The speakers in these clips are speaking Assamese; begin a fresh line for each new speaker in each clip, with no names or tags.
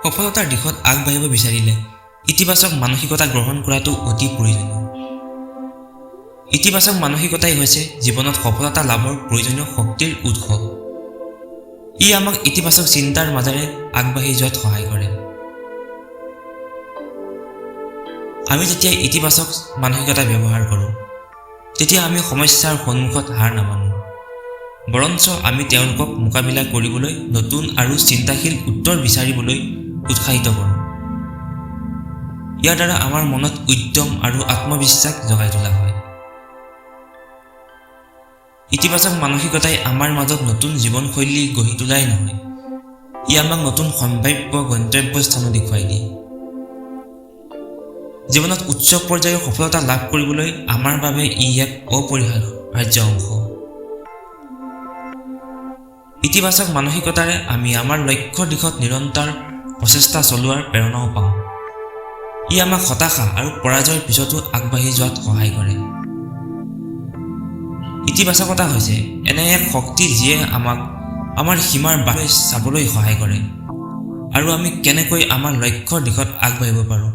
সফলতাৰ দিশত আগবাঢ়িব বিচাৰিলে ইতিবাচক মানসিকতা গ্ৰহণ কৰাটো অতি প্ৰয়োজনীয়। ইতিবাচক মানসিকতাই হৈছে জীৱনত সফলতা লাভৰ প্ৰয়োজনীয় শক্তিৰ উৎস। ই আমাক ইতিবাচক চিন্তাৰ মাজেৰে আগবাঢ়ি যোৱাত সহায় কৰে। আমি যেতিয়া ইতিবাচক মানসিকতা ব্যৱহাৰ কৰোঁ, তেতিয়া আমি সমস্যাৰ সন্মুখত হাৰ নামানো, বৰঞ্চ আমি তেওঁলোকক মোকাবিলা কৰিবলৈ নতুন আৰু চিন্তাশীল উত্তৰ বিচাৰিবলৈ উৎসাহিত কৰোঁ। ইয়াৰ দ্বাৰা আমাৰ মনত উদ্যম আৰু আত্মবিশ্বাস জগাই তোলা হয়। ইতিবাচক মানসিকতাই আমাৰ মাজত নতুন জীৱনশৈলী গঢ়ি তোলাই নহয়, ই আমাক নতুন সম্ভাৱ্য গন্তব্যস্থানো দেখুৱাই দিয়ে। জীৱনত উচ্চ পৰ্যায়ৰ সফলতা লাভ কৰিবলৈ আমাৰ বাবে ই এক অপৰিহাৰ্য অংশ। ইতিবাচক মানসিকতাৰে আমি আমাৰ লক্ষ্যৰ দিশত নিৰন্তৰ প্ৰচেষ্টা চলোৱাৰ প্ৰেৰণাও পাওঁ। ই আমাক হতাশা আৰু পৰাজয়ৰ পিছতো আগবাঢ়ি যোৱাত সহায় কৰে। ইতিবাচকতা হৈছে এনে এক শক্তি যিয়ে আমাক আমাৰ সীমাৰ বাহিৰ চাবলৈ সহায় কৰে আৰু আমি কেনেকৈ আমাৰ লক্ষ্যৰ দিশত আগবাঢ়িব পাৰোঁ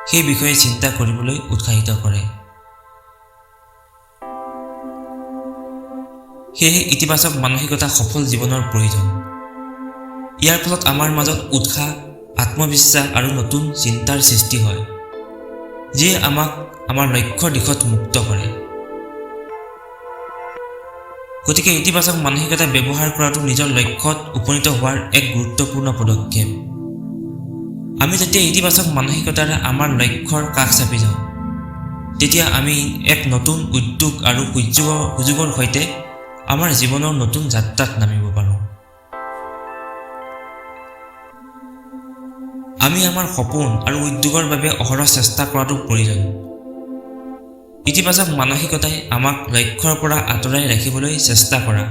সেই বিষয়ে চিন্তা কৰিবলৈ উৎসাহিত কৰে। সেয়েহে ইতিবাচক মানসিকতা সফল জীৱনৰ প্ৰয়োজন। ইয়াৰ ফলত আমাৰ মাজত উৎসাহ, আত্মবিশ্বাস আৰু নতুন চিন্তাৰ সৃষ্টি হয়, যিয়ে আমাক আমাৰ লক্ষ্যৰ দিশত মুক্ত কৰে। গতিকে ইতিবাচক মানসিকতা ব্যৱহাৰ কৰাটো নিজৰ লক্ষ্যত উপনীত হোৱাৰ এক গুৰুত্বপূৰ্ণ পদক্ষেপ। আমি যেতিয়া ইতিবাচক মানসিকতাৰে আমাৰ লক্ষ্যৰ কাষ চাপি যাওঁ, তেতিয়া আমি এক নতুন উদ্যোগ আৰু সুযোগৰ সৈতে আমাৰ জীৱনৰ নতুন যাত্ৰাত নামিব পাৰোঁ। আমি আমাৰ সপোন আৰু উদ্যোগৰ বাবে অহৰহ চেষ্টা কৰাটো প্ৰয়োজন। ইতিবাচক মানসিকতাই আমাক লক্ষ্যৰ পৰা আঁতৰাই ৰাখিবলৈ চেষ্টা কৰা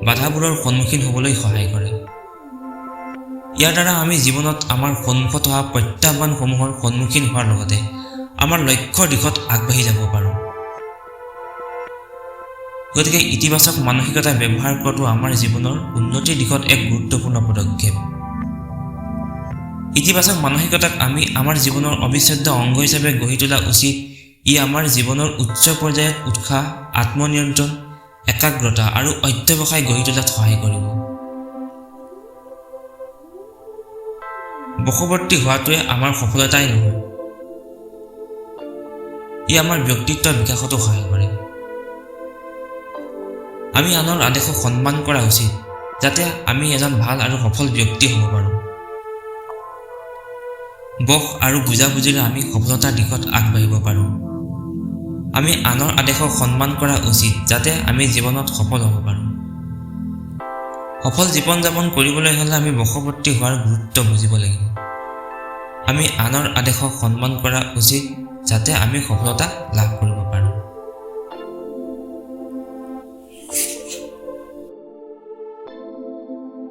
বাধাবোৰৰ সন্মুখীন হ'বলৈ সহায় কৰে। ইয়াৰ দ্বাৰা আমি জীৱনত আমাৰ সন্মুখত হোৱা প্ৰত্যাহ্বানসমূহৰ সন্মুখীন হোৱাৰ লগতে আমাৰ লক্ষ্যৰ দিশত আগবাঢ়ি যাব পাৰোঁ। গতিকে ইতিবাচক মানসিকতা ব্যৱহাৰ কৰাটো আমাৰ জীৱনৰ উন্নতিৰ দিশত এক গুৰুত্বপূৰ্ণ পদক্ষেপ। ইতিবাচক মানসিকতাক আমি আমাৰ জীৱনৰ অবিচ্ছেদ্য অংগ হিচাপে গঢ়ি তোলা উচিত। ই আমাৰ জীৱনৰ উচ্চ পৰ্যায়ত উৎসাহ, আত্মনিয়ন্ত্ৰণ, একাগ্ৰতা আৰু অধ্যৱসায় গঢ়ি তোলাত সহায় কৰিব। বশৱৰ্তী হোৱাটোৱে আমাৰ সফলতাই নহয়, ই আমাৰ ব্যক্তিত্বৰ বিকাশতো সহায় কৰে। আমি আনৰ আদেশক সন্মান কৰা উচিত, যাতে আমি এজন ভাল আৰু সফল ব্যক্তি হ'ব পাৰোঁ। বস আৰু বুজাবুজিৰে আমি সফলতাৰ দিশত আগবাঢ়িব পাৰোঁ। আমি আনৰ আদেশক সন্মান কৰা উচিত, যাতে আমি জীৱনত সফল হ'ব পাৰোঁ। সফল জীৱন যাপন কৰিবলৈ হ'লে আমি বশৱৰ্তী হোৱাৰ গুৰুত্ব বুজিব লাগিব। আমি আনৰ আদেশক সন্মান কৰা উচিত, যাতে আমি সফলতা লাভ কৰিব